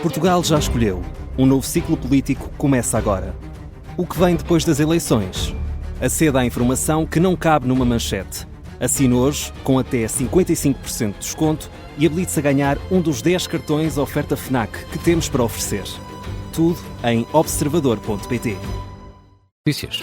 Portugal já escolheu. Um novo ciclo político começa agora. O que vem depois das eleições? Aceda à informação que não cabe numa manchete. Assine hoje, com até 55% de desconto, e habilite-se a ganhar um dos 10 cartões oferta FNAC que temos para oferecer. Tudo em observador.pt. Notícias.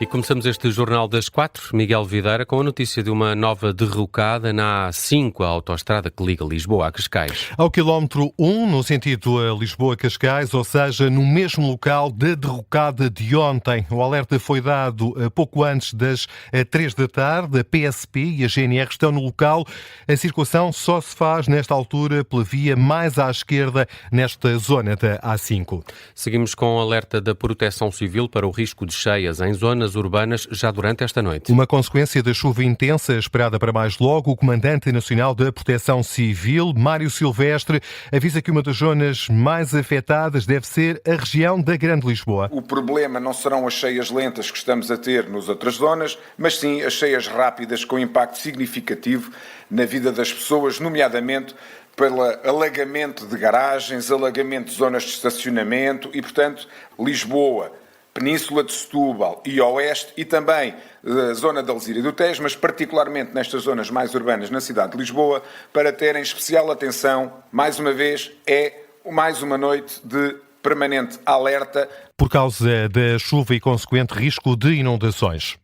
E começamos este Jornal das 4, Miguel Videira, com a notícia de uma nova derrocada na A5, a autoestrada que liga Lisboa a Cascais. Ao quilómetro 1, no sentido a Lisboa-Cascais, ou seja, no mesmo local da derrocada de ontem. O alerta foi dado pouco antes das 3 da tarde. A PSP e a GNR estão no local. A circulação só se faz, nesta altura, pela via mais à esquerda, nesta zona da A5. Seguimos com o alerta da Proteção Civil para o risco de cheias em zonas urbanas já durante esta noite. Uma consequência da chuva intensa esperada para mais logo, o Comandante Nacional da Proteção Civil, Mário Silvestre, avisa que uma das zonas mais afetadas deve ser a região da Grande Lisboa. O problema não serão as cheias lentas que estamos a ter nas outras zonas, mas sim as cheias rápidas com impacto significativo na vida das pessoas, nomeadamente pelo alagamento de garagens, alagamento de zonas de estacionamento e, portanto, Lisboa, Península de Setúbal e Oeste e também a zona da Alzira e do Tejo, mas particularmente nestas zonas mais urbanas na cidade de Lisboa, para terem especial atenção. Mais uma vez, é mais uma noite de permanente alerta. Por causa da chuva e consequente risco de inundações.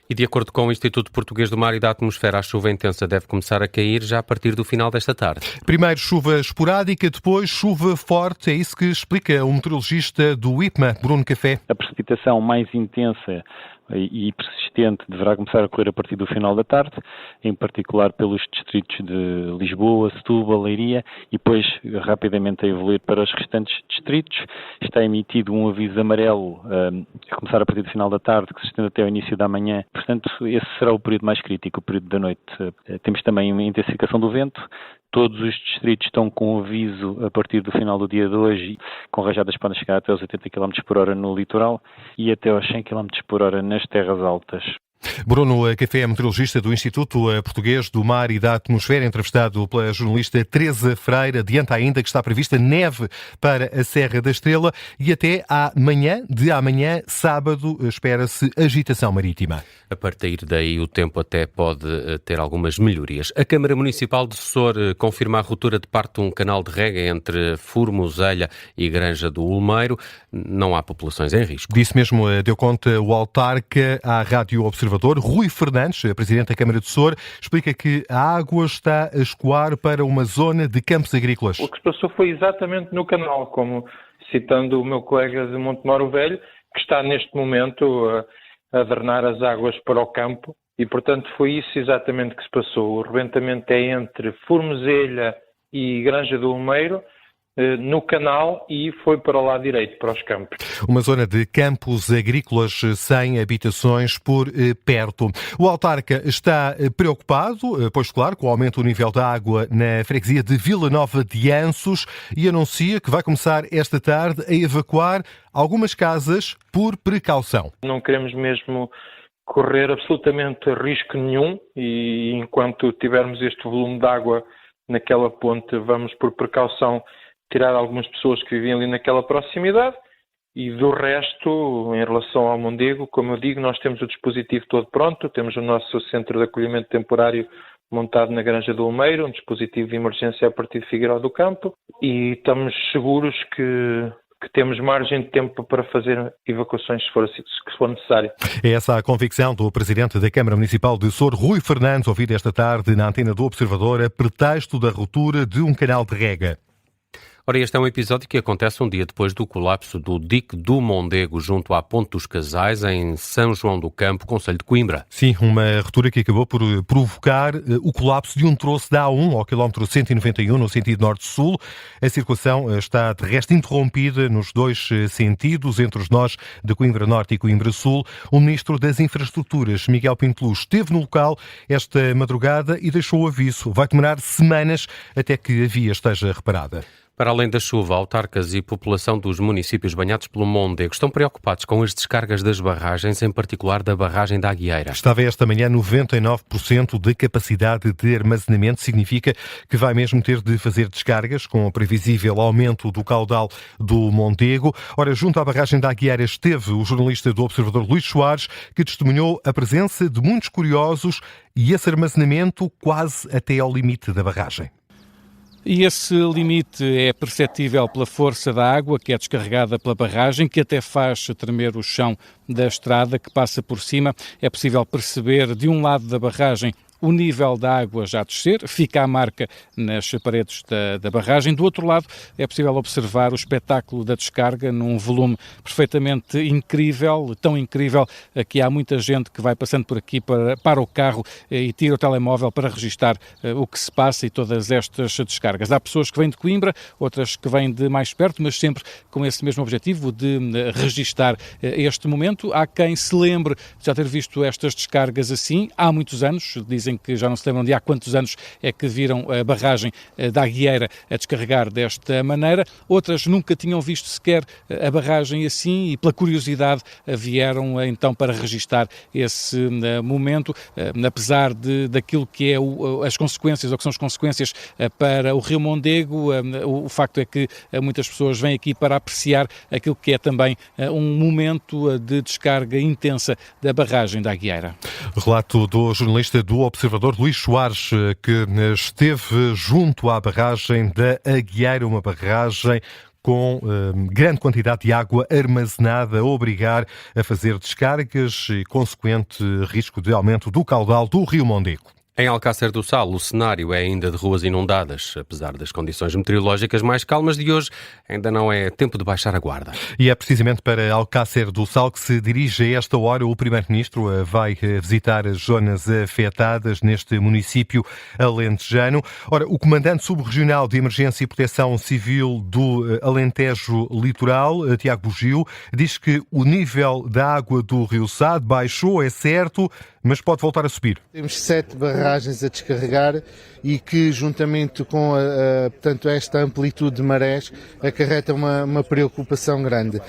E de acordo com o Instituto Português do Mar e da Atmosfera, a chuva intensa deve começar a cair já a partir do final desta tarde. Primeiro chuva esporádica, depois chuva forte. É isso que explica o meteorologista do IPMA, Bruno Café. A precipitação mais intensa e persistente deverá começar a ocorrer a partir do final da tarde, em particular pelos distritos de Lisboa, Setúbal, Leiria, e depois rapidamente a evoluir para os restantes distritos. Está emitido um aviso amarelo a começar a partir do final da tarde, que se estende até ao início da manhã. Portanto, esse será o período mais crítico, o período da noite. Temos também uma intensificação do vento. Todos os distritos estão com aviso a partir do final do dia de hoje, com rajadas que podem chegar até aos 80 km por hora no litoral e até aos 100 km por hora nas terras altas. Bruno Café é meteorologista do Instituto Português do Mar e da Atmosfera, entrevistado pela jornalista Teresa Freire. Adianta ainda que está prevista neve para a Serra da Estrela e até amanhã, sábado, espera-se agitação marítima. A partir daí o tempo até pode ter algumas melhorias. A Câmara Municipal de Sor confirma a ruptura de parte de um canal de rega entre Formoselha e Granja do Ulmeiro. Não há populações em risco. Disso mesmo deu conta o autarca à Rádio Observador. Rui Fernandes, presidente da Câmara de Sor, explica que a água está a escoar para uma zona de campos agrícolas. O que se passou foi exatamente no canal, como citando o meu colega de Montemoro Velho, que está neste momento a drenar as águas para o campo e, portanto, foi isso exatamente que se passou. O rebentamento é entre Formoselha e Granja do Ulmeiro, no canal, e foi para o lado direito, para os campos. Uma zona de campos agrícolas sem habitações por perto. O autarca está preocupado, pois claro, com o aumento do nível da água na freguesia de Vila Nova de Anços e anuncia que vai começar esta tarde a evacuar algumas casas por precaução. Não queremos mesmo correr absolutamente risco nenhum e enquanto tivermos este volume de água naquela ponte, vamos por precaução tirar algumas pessoas que viviam ali naquela proximidade e do resto, em relação ao Mondego, como eu digo, nós temos o dispositivo todo pronto, temos o nosso centro de acolhimento temporário montado na Granja do Ulmeiro, um dispositivo de emergência a partir de Figueiró do Campo e estamos seguros que temos margem de tempo para fazer evacuações se for necessário. É essa a convicção do Presidente da Câmara Municipal de Sor, Rui Fernandes, ouvido esta tarde na antena do Observador, a pretexto da ruptura de um canal de rega. Ora, este é um episódio que acontece um dia depois do colapso do dique do Mondego junto à Ponte dos Casais, em São João do Campo, concelho de Coimbra. Sim, uma ruptura que acabou por provocar o colapso de um troço da A1 ao quilómetro 191, no sentido norte-sul. A circulação está, de resto, interrompida nos dois sentidos, entre os nós de Coimbra Norte e Coimbra Sul. O Ministro das Infraestruturas, Miguel Pinto Luz, esteve no local esta madrugada e deixou o aviso. Vai demorar semanas até que a via esteja reparada. Para além da chuva, autarcas e população dos municípios banhados pelo Mondego estão preocupados com as descargas das barragens, em particular da barragem da Aguieira. Estava esta manhã 99% de capacidade de armazenamento, significa que vai mesmo ter de fazer descargas com o previsível aumento do caudal do Mondego. Ora, junto à barragem da Aguieira esteve o jornalista do Observador Luís Soares, que testemunhou a presença de muitos curiosos e esse armazenamento quase até ao limite da barragem. E esse limite é perceptível pela força da água que é descarregada pela barragem, que até faz tremer o chão da estrada que passa por cima. É possível perceber de um lado da barragem o nível da água já descer, fica a marca nas paredes da barragem. Do outro lado, é possível observar o espetáculo da descarga num volume perfeitamente incrível, tão incrível que há muita gente que vai passando por aqui para o carro e tira o telemóvel para registar o que se passa e todas estas descargas. Há pessoas que vêm de Coimbra, outras que vêm de mais perto, mas sempre com esse mesmo objetivo de registar este momento. Há quem se lembre de já ter visto estas descargas assim há muitos anos, dizem que já não se lembram de há quantos anos é que viram a barragem da Aguieira a descarregar desta maneira. Outras nunca tinham visto sequer a barragem assim e, pela curiosidade, vieram então para registar esse momento, apesar daquilo que é as consequências, ou que são as consequências para o Rio Mondego. O facto é que muitas pessoas vêm aqui para apreciar aquilo que é também um momento de descarga intensa da barragem da Aguieira. Relato do jornalista do Observador Luís Soares, que esteve junto à barragem da Aguieira, uma barragem com grande quantidade de água armazenada, a obrigar a fazer descargas e consequente risco de aumento do caudal do Rio Mondego. Em Alcácer do Sal, o cenário é ainda de ruas inundadas. Apesar das condições meteorológicas mais calmas de hoje, ainda não é tempo de baixar a guarda. E é precisamente para Alcácer do Sal que se dirige a esta hora o Primeiro-Ministro. Vai visitar as zonas afetadas neste município alentejano. Ora, o Comandante Subregional de Emergência e Proteção Civil do Alentejo Litoral, Tiago Bugio, diz que o nível da água do Rio Sado baixou, é certo, mas pode voltar a subir. Temos 7 barragens a descarregar e que, juntamente com portanto, esta amplitude de marés, acarreta uma preocupação grande.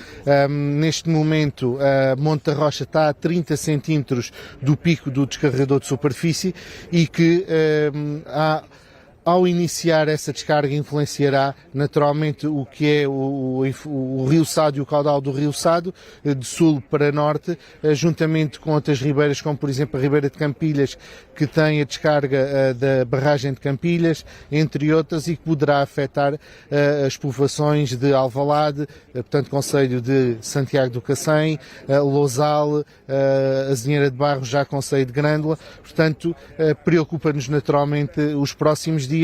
Neste momento, Monte da Rocha está a 30 centímetros do pico do descarregador de superfície e que ao iniciar essa descarga influenciará naturalmente o que é o Rio Sado e o caudal do Rio Sado, de sul para norte, juntamente com outras ribeiras, como por exemplo a Ribeira de Campilhas, que tem a descarga da barragem de Campilhas, entre outras, e que poderá afetar as povoações de Alvalade, portanto concelho de Santiago do Cacém, Lousal, Azinheira de Barros, já concelho de Grândola. Portanto, preocupa-nos naturalmente os próximos dias,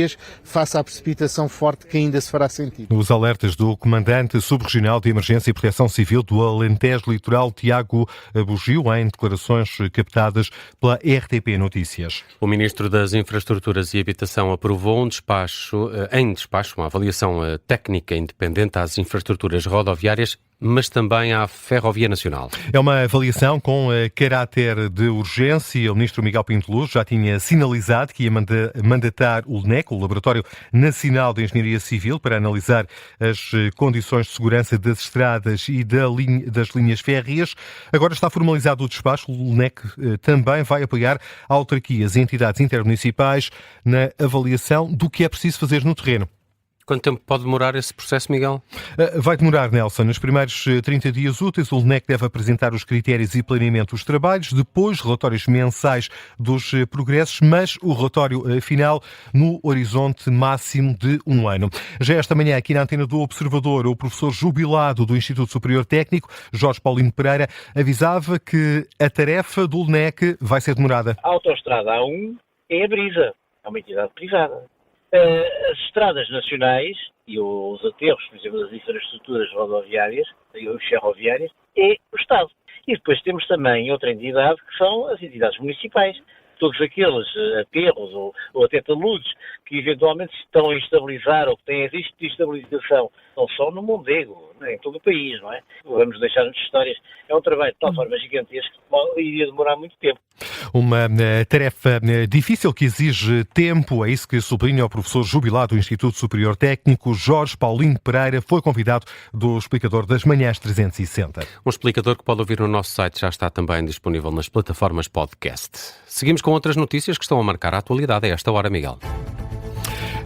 face à precipitação forte que ainda se fará sentir. Os alertas do Comandante Subregional de Emergência e Proteção Civil do Alentejo Litoral, Tiago Bugio, em declarações captadas pela RTP Notícias. O Ministro das Infraestruturas e Habitação aprovou em despacho uma avaliação técnica independente às infraestruturas rodoviárias, mas também à Ferrovia Nacional. É uma avaliação com caráter de urgência. O Ministro Miguel Pinto Luz já tinha sinalizado que ia mandatar o LNEC, o Laboratório Nacional de Engenharia Civil, para analisar as condições de segurança das estradas e das linhas férreas. Agora está formalizado o despacho. O LNEC também vai apoiar autarquias e entidades intermunicipais na avaliação do que é preciso fazer no terreno. Quanto tempo pode demorar esse processo, Miguel? Vai demorar, Nelson. Nos primeiros 30 dias úteis, o LNEC deve apresentar os critérios e planeamento dos trabalhos, depois relatórios mensais dos progressos, mas o relatório final no horizonte máximo de 1 ano. Já esta manhã, aqui na antena do Observador, o professor jubilado do Instituto Superior Técnico, Jorge Paulino Pereira, avisava que a tarefa do LNEC vai ser demorada. A Autostrada A1 é a Brisa, é uma entidade privada. As estradas nacionais e os aterros, por exemplo, das infraestruturas rodoviárias e os ferroviárias, é o Estado. E depois temos também outra entidade, que são as entidades municipais. Todos aqueles aterros ou até taludes que eventualmente se estão a estabilizar ou que têm risco de estabilização, não só no Mondego, em todo o país, não é? Vamos deixar-nos histórias. É um trabalho de tal forma gigantesco que iria demorar muito tempo. Uma tarefa difícil que exige tempo, é isso que sublinha o professor jubilado do Instituto Superior Técnico, Jorge Paulino Pereira, foi convidado do Explicador das Manhãs 360. Um explicador que pode ouvir no nosso site já está também disponível nas plataformas podcast. Seguimos com outras notícias que estão a marcar a atualidade a esta hora, Miguel.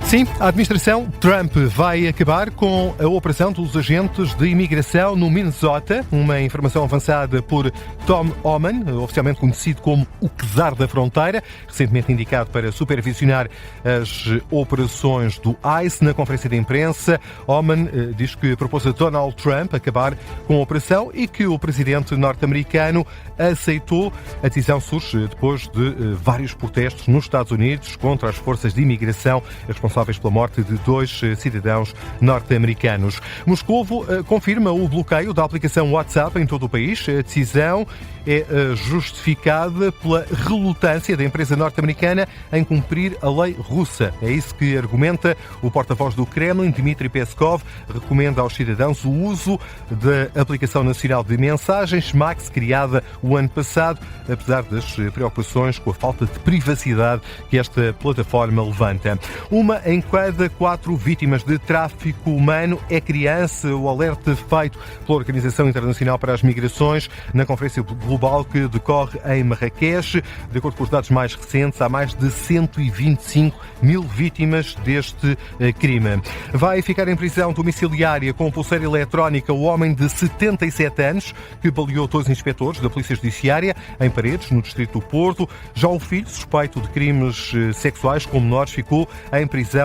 Sim, a administração Trump vai acabar com a operação dos agentes de imigração no Minnesota, uma informação avançada por Tom Homan, oficialmente conhecido como o Czar da Fronteira, recentemente indicado para supervisionar as operações do ICE. Na conferência de imprensa, Homan diz que propôs a Donald Trump acabar com a operação e que o presidente norte-americano aceitou. A decisão surge depois de vários protestos nos Estados Unidos contra as forças de imigração responsáveis pela morte de 2 cidadãos norte-americanos. Moscovo confirma o bloqueio da aplicação WhatsApp em todo o país. A decisão é justificada pela relutância da empresa norte-americana em cumprir a lei russa. É isso que argumenta o porta-voz do Kremlin, Dmitry Peskov, recomenda aos cidadãos o uso da aplicação nacional de mensagens Max, criada o ano passado, apesar das preocupações com a falta de privacidade que esta plataforma levanta. Uma em cada 4 vítimas de tráfico humano é criança. O alerta feito pela Organização Internacional para as Migrações na Conferência Global que decorre em Marrakech. De acordo com os dados mais recentes, há mais de 125 mil vítimas deste crime. Vai ficar em prisão domiciliária com pulseira eletrónica o homem de 77 anos que baleou 2 inspectores da Polícia Judiciária em Paredes, no distrito do Porto. Já o filho, suspeito de crimes sexuais com menores, ficou em prisão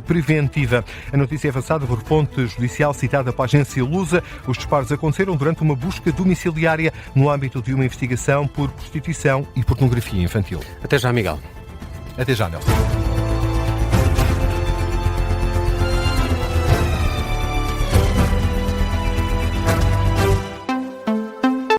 preventiva. A notícia é avançada por fonte judicial citada pela agência Lusa. Os disparos aconteceram durante uma busca domiciliária no âmbito de uma investigação por prostituição e pornografia infantil. Até já, Miguel. Até já, Nelson.